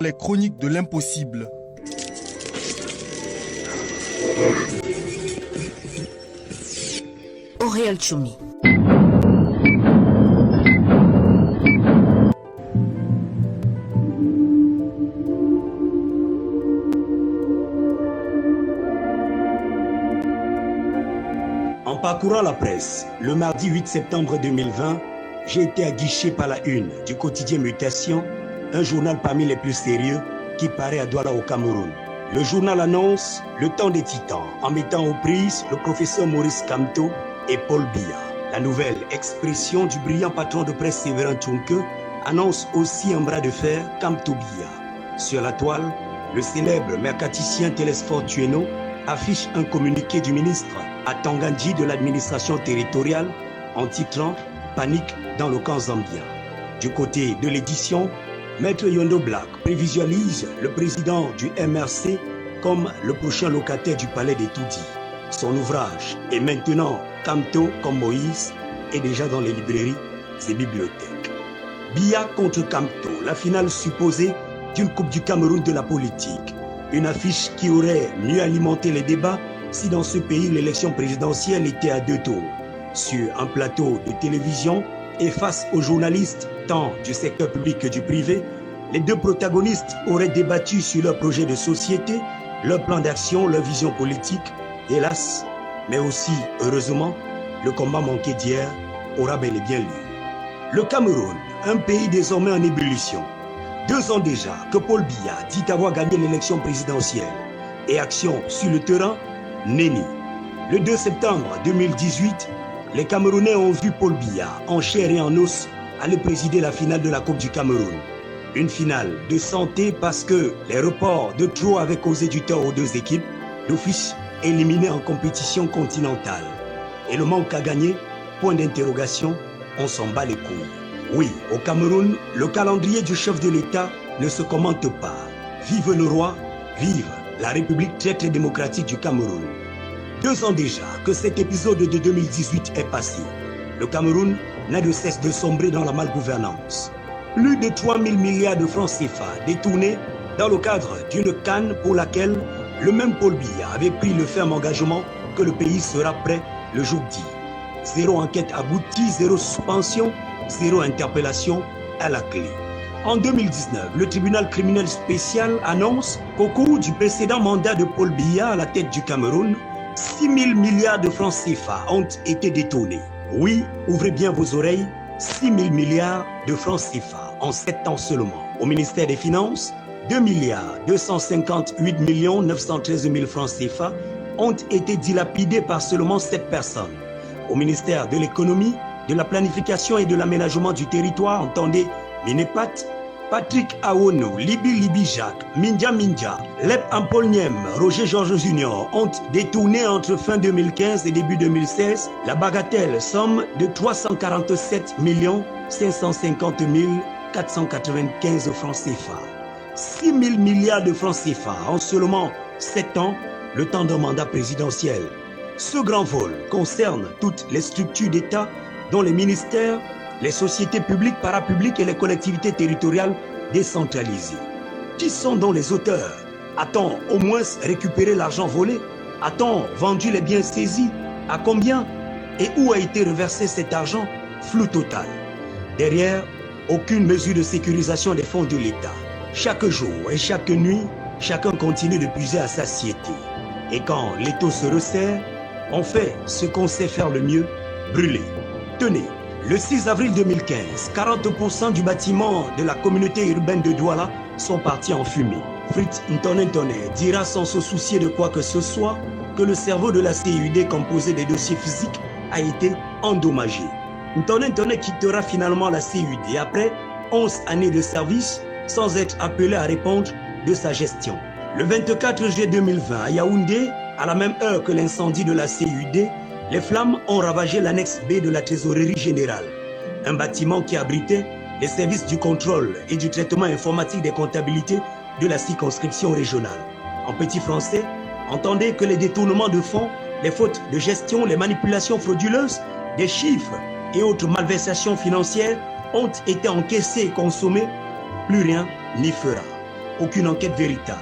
Les chroniques de l'impossible. Auréal Choumi. En parcourant la presse, le mardi 8 septembre 2020, j'ai été aguiché par la une du quotidien Mutation, un journal parmi les plus sérieux qui paraît à Douala au Cameroun. Le journal annonce le temps des titans en mettant aux prises le professeur Maurice Kamto et Paul Biya. La nouvelle expression du brillant patron de presse Séverin Tchonke annonce aussi un bras de fer Kamto Biya. Sur la toile, le célèbre mercaticien Télésphore Tueno affiche un communiqué du ministre Atangandji de l'administration territoriale en titlant « Panique dans le camp zambien ». Du côté de l'édition, Maître Yondo Black prévisualise le président du MRC comme le prochain locataire du palais des Toudi. Son ouvrage est maintenant Kamto comme Moïse est déjà dans les librairies et bibliothèques. Biya contre Kamto, la finale supposée d'une Coupe du Cameroun de la politique. Une affiche qui aurait mieux alimenté les débats si dans ce pays l'élection présidentielle était à deux tours. Sur un plateau de télévision et face aux journalistes tant du secteur public que du privé, les deux protagonistes auraient débattu sur leur projet de société, leur plan d'action, leur vision politique. Hélas, mais aussi heureusement, le combat manqué d'hier aura bel et bien lieu. Le Cameroun, un pays désormais en ébullition. 2 ans déjà que Paul Biya dit avoir gagné l'élection présidentielle et action sur le terrain, nenni. Le 2 septembre 2018, les Camerounais ont vu Paul Biya en chair et en os aller présider la finale de la Coupe du Cameroun. Une finale de santé parce que les reports de trop avaient causé du tort aux deux équipes, d'office éliminées en compétition continentale. Et le manque à gagner, point d'interrogation, on s'en bat les couilles. Oui, au Cameroun, le calendrier du chef de l'État ne se commente pas. Vive le roi, vive la République très démocratique du Cameroun. 2 ans déjà que cet épisode de 2018 est passé. Le Cameroun n'a de cesse de sombrer dans la malgouvernance. Plus de 3 000 milliards de francs CFA détournés dans le cadre d'une canne pour laquelle le même Paul Biya avait pris le ferme engagement que le pays sera prêt le jour dit. 0 enquête aboutie, 0 suspension, 0 interpellation à la clé. En 2019, le tribunal criminel spécial annonce qu'au cours du précédent mandat de Paul Biya à la tête du Cameroun, 6 000 milliards de francs CFA ont été détournés. Oui, ouvrez bien vos oreilles, 6 000 milliards de francs CFA en 7 ans seulement. Au ministère des Finances, 2 milliards 258 913 000 francs CFA ont été dilapidés par seulement 7 personnes. Au ministère de l'Économie, de la Planification et de l'Aménagement du Territoire, entendez Minepat, Patrick Awono, Libi Jacques, Mindja, Lep Ampolniem, Roger Georges Junior ont détourné entre fin 2015 et début 2016 la bagatelle somme de 347 550 495 francs CFA. 6 000 milliards de francs CFA en seulement 7 ans, le temps d'un mandat présidentiel. Ce grand vol concerne toutes les structures d'État dont les ministères, les sociétés publiques, parapubliques et les collectivités territoriales décentralisées. Qui sont donc les auteurs? A-t-on au moins récupéré l'argent volé? A-t-on vendu les biens saisis? À combien? Et où a été reversé cet argent? Flou total. Derrière, aucune mesure de sécurisation des fonds de l'État. Chaque jour et chaque nuit, chacun continue de puiser à satiété. Et quand l'étau se resserre, on fait ce qu'on sait faire le mieux, brûler. Tenez, le 6 avril 2015, 40% du bâtiment de la communauté urbaine de Douala sont partis en fumée. Fritz Ntone dira sans se soucier de quoi que ce soit que le cerveau de la CIUD composé des dossiers physiques a été endommagé. Ntone quittera finalement la CIUD après 11 années de service sans être appelé à répondre de sa gestion. Le 24 juillet 2020 à Yaoundé, à la même heure que l'incendie de la CIUD, les flammes ont ravagé l'annexe B de la trésorerie générale, un bâtiment qui abritait les services du contrôle et du traitement informatique des comptabilités de la circonscription régionale. En petit français, entendez que les détournements de fonds, les fautes de gestion, les manipulations frauduleuses, des chiffres et autres malversations financières ont été encaissés et consommés, plus rien n'y fera. aucune enquête véritable.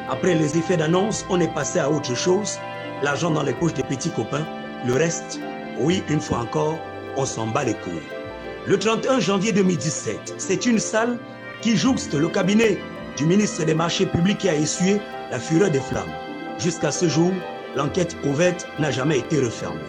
Après les effets d'annonce, on est passé à autre chose. L'argent dans les poches des petits copains. Le reste, oui, une fois encore, on s'en bat les couilles. Le 31 janvier 2017, c'est une salle qui jouxte le cabinet du ministre des Marchés publics qui a essuyé la fureur des flammes. Jusqu'à ce jour, l'enquête ouverte n'a jamais été refermée.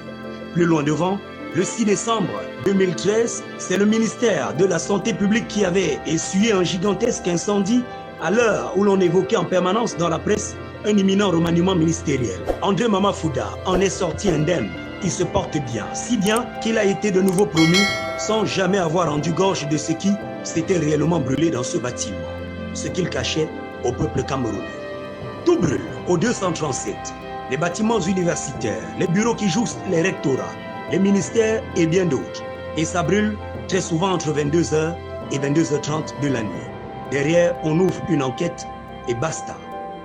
Plus loin devant, le 6 décembre 2013, c'est le ministère de la Santé publique qui avait essuyé un gigantesque incendie à l'heure où l'on évoquait en permanence dans la presse un imminent remaniement ministériel. André Mamafouda en est sorti indemne. Il se porte bien, si bien qu'il a été de nouveau promu sans jamais avoir rendu gorge de ce qui s'était réellement brûlé dans ce bâtiment, ce qu'il cachait au peuple camerounais. Tout brûle au 237, les bâtiments universitaires, les bureaux qui jouxtent les rectorats, les ministères et bien d'autres. Et ça brûle très souvent entre 22h et 22h30 de la nuit. Derrière, on ouvre une enquête et basta.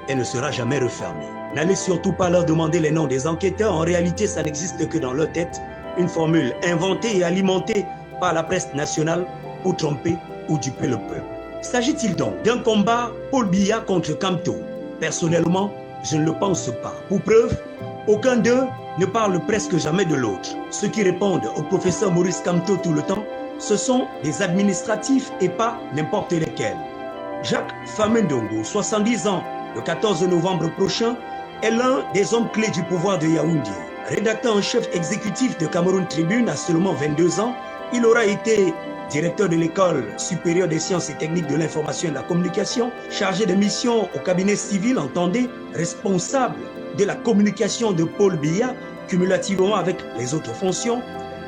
Elle ne sera jamais refermée. N'allez surtout pas leur demander les noms des enquêteurs. En réalité, ça n'existe que dans leur tête. Une formule inventée et alimentée par la presse nationale pour tromper ou duper le peuple. S'agit-il donc d'un combat Paul Biya contre Kamto? Personnellement, je ne le pense pas. Pour preuve, aucun d'eux ne parle presque jamais de l'autre. Ceux qui répondent au professeur Maurice Kamto tout le temps, ce sont des administratifs et pas n'importe lesquels. Jacques Famendongo, 70 ans, le 14 novembre prochain, est l'un des hommes clés du pouvoir de Yaoundé. Rédacteur en chef exécutif de Cameroun Tribune à seulement 22 ans, il aura été directeur de l'école supérieure des sciences et techniques de l'information et de la communication, chargé de mission au cabinet civil, entendez, responsable de la communication de Paul Biya, cumulativement avec les autres fonctions,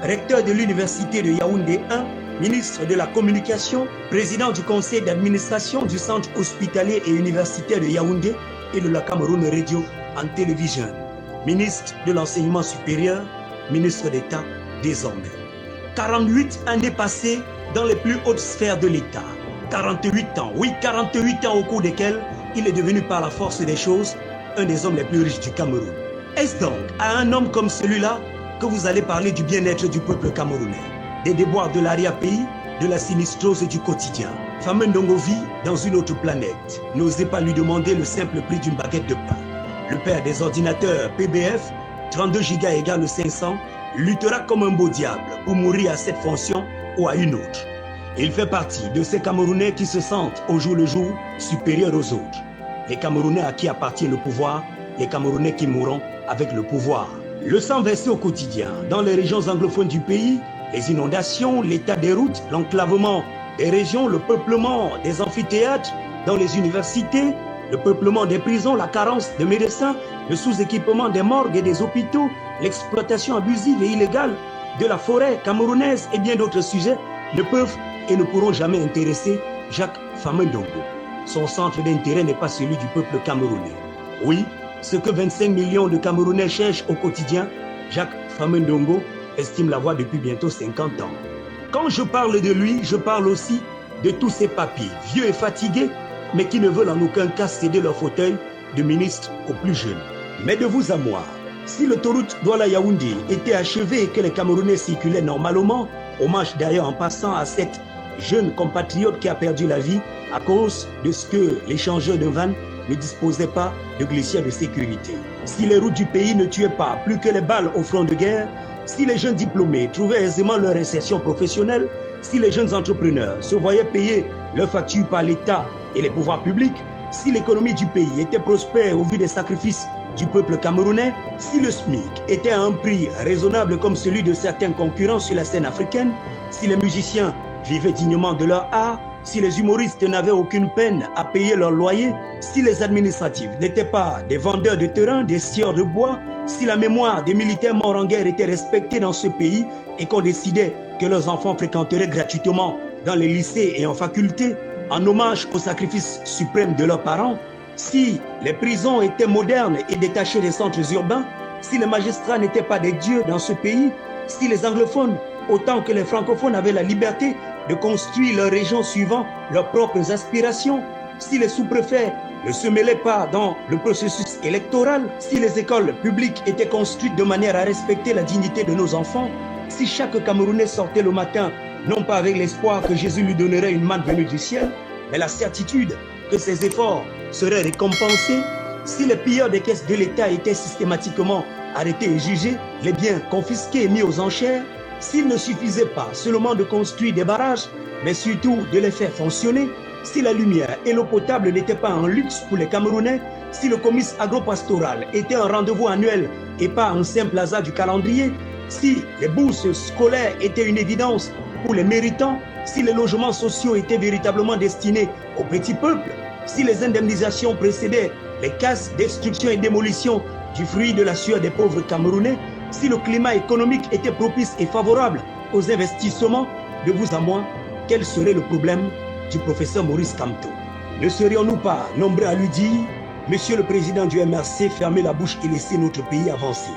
recteur de l'université de Yaoundé 1, ministre de la communication, président du conseil d'administration du centre hospitalier et universitaire de Yaoundé et de la Cameroun Radio and Television, ministre de l'enseignement supérieur, ministre d'État désormais. 48 années passées dans les plus hautes sphères de l'État. 48 ans, oui, 48 ans au cours desquels il est devenu par la force des choses un des hommes les plus riches du Cameroun. Est-ce donc à un homme comme celui-là que vous allez parler du bien-être du peuple camerounais, des déboires de l'arrière-pays, de la sinistrose du quotidien? Famendongo vit dans une autre planète. N'osez pas lui demander le simple prix d'une baguette de pain. Le père des ordinateurs PBF, 32 Go égale 500, luttera comme un beau diable pour mourir à cette fonction ou à une autre. Il fait partie de ces Camerounais qui se sentent au jour le jour supérieurs aux autres. Les Camerounais à qui appartient le pouvoir, les Camerounais qui mourront avec le pouvoir. Le sang versé au quotidien dans les régions anglophones du pays, les inondations, l'état des routes, l'enclavement des régions, le peuplement des amphithéâtres dans les universités, le peuplement des prisons, la carence de médecins, le sous-équipement des morgues et des hôpitaux, l'exploitation abusive et illégale de la forêt camerounaise et bien d'autres sujets ne peuvent et ne pourront jamais intéresser Jacques Famendongo. Son centre d'intérêt n'est pas celui du peuple camerounais. Oui, ce que 25 millions de Camerounais cherchent au quotidien, Jacques Famendongo estime l'avoir depuis bientôt 50 ans. Quand je parle de lui, je parle aussi de tous ces papis, vieux et fatigués, mais qui ne veulent en aucun cas céder leur fauteuil de ministre aux plus jeunes. Mais de vous à moi, si l'autoroute Douala-Yaoundé était achevée et que les Camerounais circulaient normalement, hommage d'ailleurs en passant à cette jeune compatriote qui a perdu la vie à cause de ce que l'échangeur de vannes ne disposait pas de glissière de sécurité. Si les routes du pays ne tuaient pas plus que les balles au front de guerre, si les jeunes diplômés trouvaient aisément leur insertion professionnelle, si les jeunes entrepreneurs se voyaient payer leurs factures par l'État et les pouvoirs publics, si l'économie du pays était prospère au vu des sacrifices du peuple camerounais, si le SMIC était à un prix raisonnable comme celui de certains concurrents sur la scène africaine, si les musiciens vivaient dignement de leur art, si les humoristes n'avaient aucune peine à payer leur loyer, si les administratifs n'étaient pas des vendeurs de terrain, des scieurs de bois, si la mémoire des militaires morts en guerre était respectée dans ce pays et qu'on décidait que leurs enfants fréquenteraient gratuitement dans les lycées et en faculté, en hommage au sacrifice suprême de leurs parents, si les prisons étaient modernes et détachées des centres urbains, si les magistrats n'étaient pas des dieux dans ce pays, si les anglophones, autant que les francophones, avaient la liberté de construire leur région suivant leurs propres aspirations, si les sous-préfets ne se mêlaient pas dans le processus électoral, si les écoles publiques étaient construites de manière à respecter la dignité de nos enfants, si chaque Camerounais sortait le matin, non pas avec l'espoir que Jésus lui donnerait une manne venue du ciel, mais la certitude que ces efforts seraient récompensés si les pilleurs des caisses de l'État étaient systématiquement arrêtés et jugés, les biens confisqués et mis aux enchères, s'il ne suffisait pas seulement de construire des barrages, mais surtout de les faire fonctionner, si la lumière et l'eau potable n'étaient pas un luxe pour les Camerounais, si le comice agropastoral était un rendez-vous annuel et pas un simple hasard du calendrier, si les bourses scolaires étaient une évidence pour les méritants, si les logements sociaux étaient véritablement destinés au petit peuple, si les indemnisations précédaient les casses, destruction et démolition du fruit de la sueur des pauvres Camerounais, si le climat économique était propice et favorable aux investissements, de vous à moi, quel serait le problème du professeur Maurice Kamto? Ne serions-nous pas nombreux à lui dire « Monsieur le Président du MRC, fermez la bouche et laissez notre pays avancer ».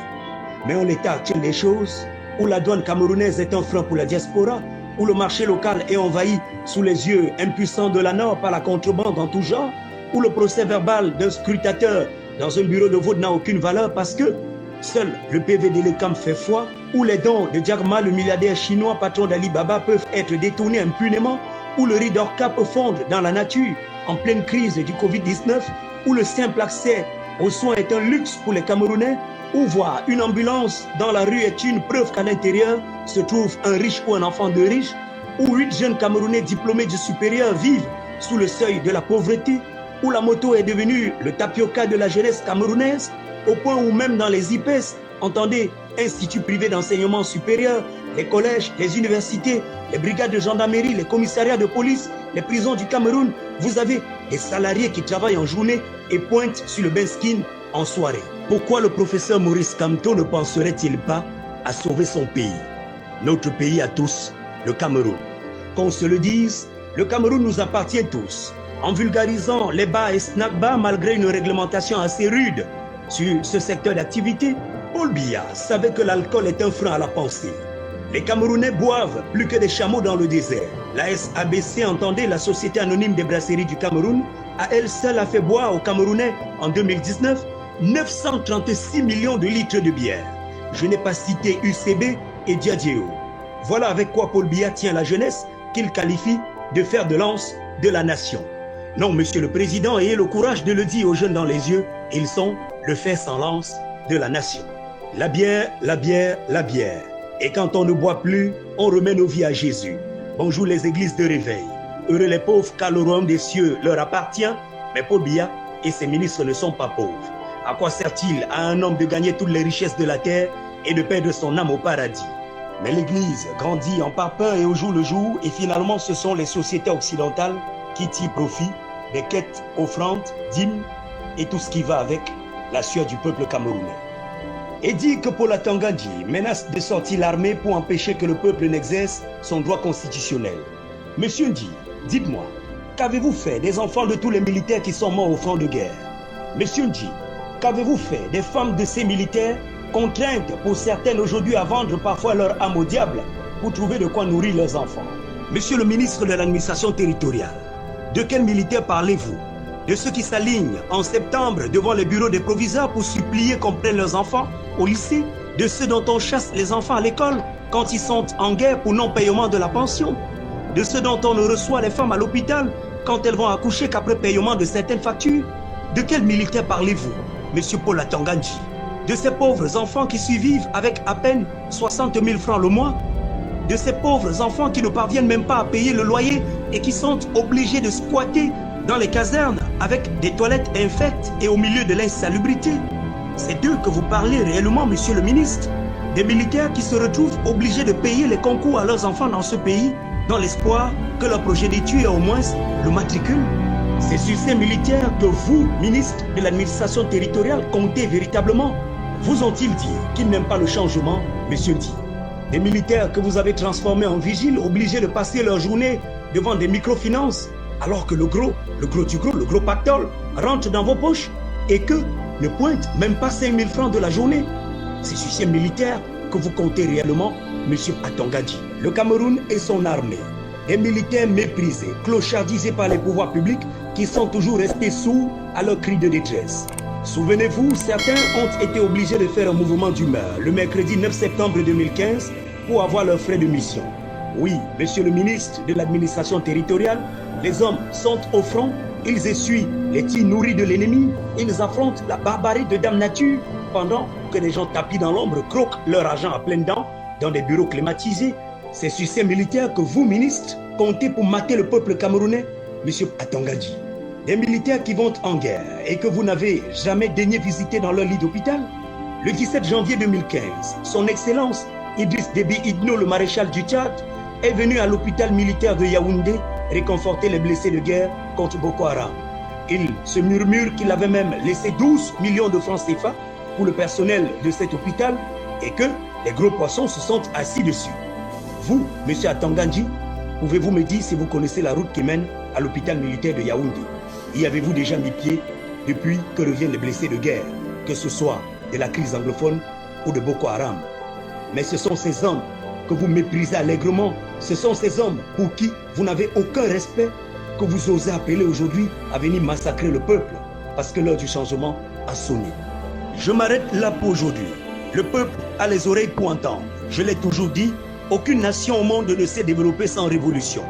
Mais en l'état actuel des choses, où la douane camerounaise est un frein pour la diaspora, où le marché local est envahi sous les yeux impuissants de la Nord par la contrebande en tout genre, où le procès verbal d'un scrutateur dans un bureau de vote n'a aucune valeur parce que seul le PV d'Elecam fait foi, où les dons de Jack Ma, le milliardaire chinois patron d'Alibaba, peuvent être détournés impunément, où le riz d'orca peut fondre dans la nature en pleine crise du Covid-19, où le simple accès aux soins est un luxe pour les Camerounais, où voir une ambulance dans la rue est une preuve qu'à l'intérieur se trouve un riche ou un enfant de riche, où 8 jeunes Camerounais diplômés du supérieur vivent sous le seuil de la pauvreté, où la moto est devenue le tapioca de la jeunesse camerounaise, au point où même dans les IPES, entendez, instituts privés d'enseignement supérieur, les collèges, les universités, les brigades de gendarmerie, les commissariats de police, les prisons du Cameroun, vous avez des salariés qui travaillent en journée et pointent sur le Benskin en soirée. Pourquoi le professeur Maurice Kamto ne penserait-il pas à sauver son pays, notre pays à tous, le Cameroun? Qu'on se le dise, le Cameroun nous appartient tous. En vulgarisant les bars et snack bars malgré une réglementation assez rude sur ce secteur d'activité, Paul Biya savait que l'alcool est un frein à la pensée. Les Camerounais boivent plus que des chameaux dans le désert. La SABC, entendez, la Société anonyme des brasseries du Cameroun, à elle seule a fait boire aux Camerounais en 2019 936 millions de litres de bière. Je n'ai pas cité UCB et Diageo. Voilà avec quoi Paul Biya tient la jeunesse qu'il qualifie de fer de lance de la nation. Non, Monsieur le Président, ayez le courage de le dire aux jeunes dans les yeux, ils sont le fer sans lance de la nation. La bière, la bière, la bière. Et quand on ne boit plus, on remet nos vies à Jésus. Bonjour les églises de réveil. Heureux les pauvres car le royaume des cieux leur appartient, mais Paul Biya et ses ministres ne sont pas pauvres. À quoi sert-il à un homme de gagner toutes les richesses de la terre et de perdre son âme au paradis? Mais l'Église grandit en parpaing et au jour le jour, et finalement ce sont les sociétés occidentales qui tirent profit des quêtes, offrandes, dîmes et tout ce qui va avec la sueur du peuple camerounais. Et dit que Paul Atangadi menace de sortir l'armée pour empêcher que le peuple n'exerce son droit constitutionnel. Monsieur Ndi, dites-moi, qu'avez-vous fait des enfants de tous les militaires qui sont morts au front de guerre? Monsieur Ndi, qu'avez-vous fait des femmes de ces militaires contraintes pour certaines aujourd'hui à vendre parfois leur âme au diable pour trouver de quoi nourrir leurs enfants? Monsieur le ministre de l'administration territoriale, de quels militaires parlez-vous? De ceux qui s'alignent en septembre devant les bureaux des proviseurs pour supplier qu'on prenne leurs enfants au lycée? De ceux dont on chasse les enfants à l'école quand ils sont en guerre pour non-paiement de la pension? De ceux dont on ne reçoit les femmes à l'hôpital quand elles vont accoucher qu'après paiement de certaines factures? De quels militaires parlez-vous, Monsieur Paul Atangadi? De ces pauvres enfants qui survivent avec à peine 60 000 francs le mois? De ces pauvres enfants qui ne parviennent même pas à payer le loyer et qui sont obligés de squatter dans les casernes avec des toilettes infectes et au milieu de l'insalubrité? C'est d'eux que vous parlez réellement, Monsieur le ministre? Des militaires qui se retrouvent obligés de payer les concours à leurs enfants dans ce pays dans l'espoir que leur progéniture ait au moins le matricule? C'est sur ces militaires que vous, ministre de l'administration territoriale, comptez véritablement? Vous ont-ils dit qu'ils n'aiment pas le changement, Monsieur Di? Des militaires que vous avez transformés en vigiles, obligés de passer leur journée devant des microfinances, alors que le gros du gros, le gros pactole, rentre dans vos poches et que ne pointe même pas 5 000 francs de la journée. C'est sur ces militaires que vous comptez réellement, Monsieur Atangadi. Le Cameroun et son armée, des militaires méprisés, clochardisés par les pouvoirs publics qui sont toujours restés sourds à leurs cris de détresse. Souvenez-vous, certains ont été obligés de faire un mouvement d'humeur le mercredi 9 septembre 2015 pour avoir leurs frais de mission. Oui, Monsieur le ministre de l'administration territoriale, les hommes sont au front Ils essuient les tirs nourris de l'ennemi. Ils affrontent la barbarie de Dame Nature pendant que les gens tapis dans l'ombre croquent leur argent à pleines dents dans des bureaux climatisés. C'est sur ces militaires que vous, ministres, comptez pour mater le peuple camerounais, M. Atongadji. Des militaires qui vont en guerre et que vous n'avez jamais daigné visiter dans leur lit d'hôpital. Le 17 janvier 2015, son Excellence Idriss Déby Itno, le maréchal du Tchad, est venu à l'hôpital militaire de Yaoundé réconforter les blessés de guerre contre Boko Haram. Il se murmure qu'il avait même laissé 12 millions de francs CFA pour le personnel de cet hôpital et que les gros poissons se sont assis dessus. Vous, M. Atongadji, pouvez-vous me dire si vous connaissez la route qui mène à l'hôpital militaire de Yaoundé? Y avez-vous déjà mis pied depuis que reviennent les blessés de guerre, que ce soit de la crise anglophone ou de Boko Haram? Mais ce sont ces hommes que vous méprisez allègrement. Ce sont ces hommes pour qui vous n'avez aucun respect que vous osez appeler aujourd'hui à venir massacrer le peuple parce que l'heure du changement a sonné. Je m'arrête là pour aujourd'hui. Le peuple a les oreilles pour entendre. Je l'ai toujours dit, aucune nation au monde ne s'est développée sans révolution.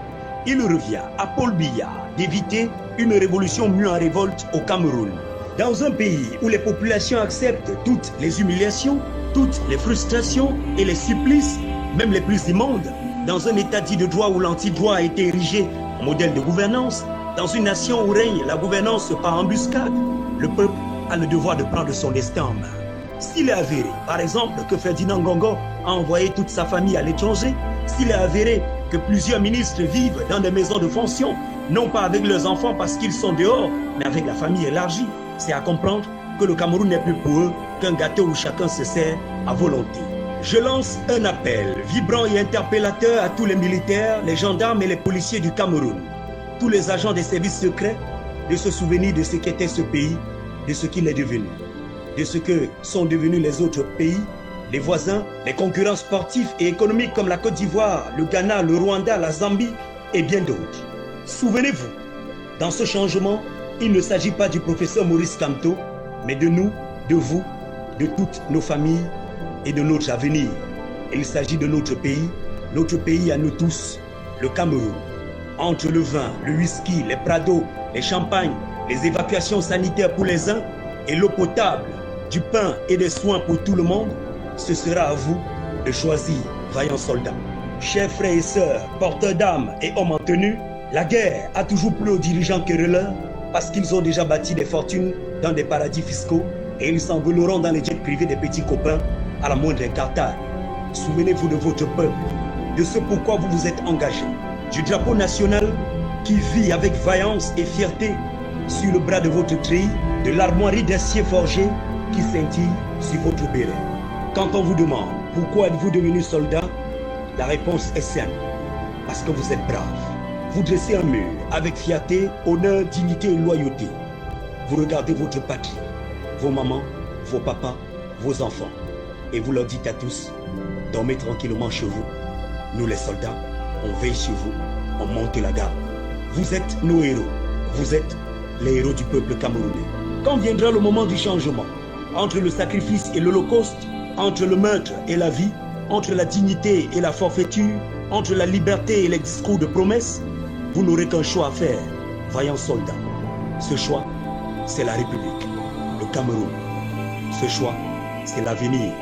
Il revient à Paul Biya d'éviter une révolution mue en révolte au Cameroun. Dans un pays où les populations acceptent toutes les humiliations, toutes les frustrations et les supplices, même les plus immondes, dans un état dit de droit où l'anti-droit a été érigé en modèle de gouvernance, dans une nation où règne la gouvernance par embuscade, le peuple a le devoir de prendre son destin en main. S'il est avéré, par exemple, que Ferdinand Ngongo a envoyé toute sa famille à l'étranger, s'il est avéré que plusieurs ministres vivent dans des maisons de fonction, non pas avec leurs enfants parce qu'ils sont dehors, mais avec la famille élargie, c'est à comprendre que le Cameroun n'est plus pour eux qu'un gâteau où chacun se sert à volonté. Je lance un appel vibrant et interpellateur à tous les militaires, les gendarmes et les policiers du Cameroun, tous les agents des services secrets, de se souvenir de ce qu'était ce pays, de ce qu'il est devenu, de ce que sont devenus les autres pays, les voisins, les concurrents sportifs et économiques comme la Côte d'Ivoire, le Ghana, le Rwanda, la Zambie et bien d'autres. Souvenez-vous, dans ce changement, il ne s'agit pas du professeur Maurice Kamto, mais de nous, de vous, de toutes nos familles et de notre avenir. Il s'agit de notre pays à nous tous, le Cameroun. Entre le vin, le whisky, les prados, les champagnes, les évacuations sanitaires pour les uns et l'eau potable, du pain et des soins pour tout le monde, ce sera à vous de choisir, vaillants soldats. Chers frères et sœurs, porteurs d'âmes et hommes en tenue, la guerre a toujours plu aux dirigeants querelleurs parce qu'ils ont déjà bâti des fortunes dans des paradis fiscaux et ils s'envoleront dans les jets privés des petits copains à la moindre incartade. Souvenez-vous de votre peuple, de ce pourquoi vous vous êtes engagés, du drapeau national qui vit avec vaillance et fierté sur le bras de votre treillis, de l'armoirie d'acier forgé qui scintille sur votre béret. Quand on vous demande pourquoi êtes-vous devenu soldat, la réponse est simple, parce que vous êtes brave. Vous dressez un mur avec fierté, honneur, dignité et loyauté. Vous regardez votre patrie, vos mamans, vos papas, vos enfants, et vous leur dites à tous, dormez tranquillement chez vous. Nous les soldats, on veille sur vous, on monte la garde. Vous êtes nos héros, vous êtes les héros du peuple camerounais. Quand viendra le moment du changement, entre le sacrifice et l'holocauste, entre le meurtre et la vie, entre la dignité et la forfaiture, entre la liberté et les discours de promesses, vous n'aurez qu'un choix à faire, vaillants soldats. Ce choix, c'est la République, le Cameroun. Ce choix, c'est l'avenir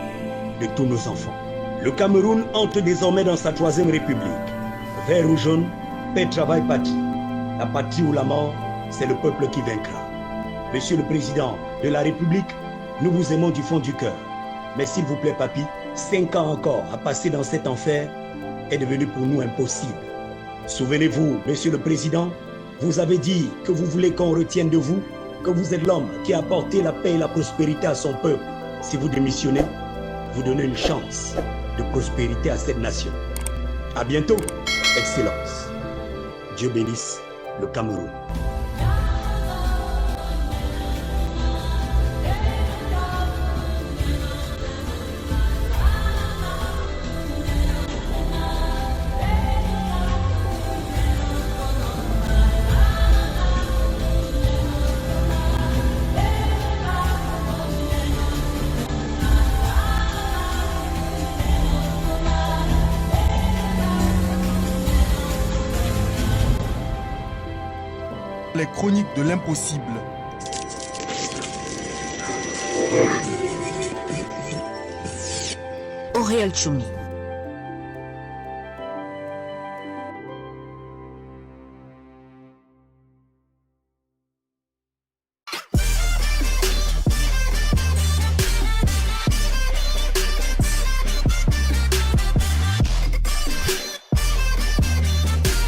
de tous nos enfants. Le Cameroun entre désormais dans sa 3e République. Vert ou jaune, paix, travail, patrie. La patrie ou la mort, c'est le peuple qui vaincra. Monsieur le Président de la République, nous vous aimons du fond du cœur. Mais s'il vous plaît, papy, 5 ans encore à passer dans cet enfer est devenu pour nous impossible. Souvenez-vous, Monsieur le Président, vous avez dit que vous voulez qu'on retienne de vous que vous êtes l'homme qui a apporté la paix et la prospérité à son peuple. Si vous démissionnez, vous donnez une chance de prospérité à cette nation. À bientôt, Excellence. Dieu bénisse le Cameroun. Les chroniques de l'impossible. Auréal Choumi.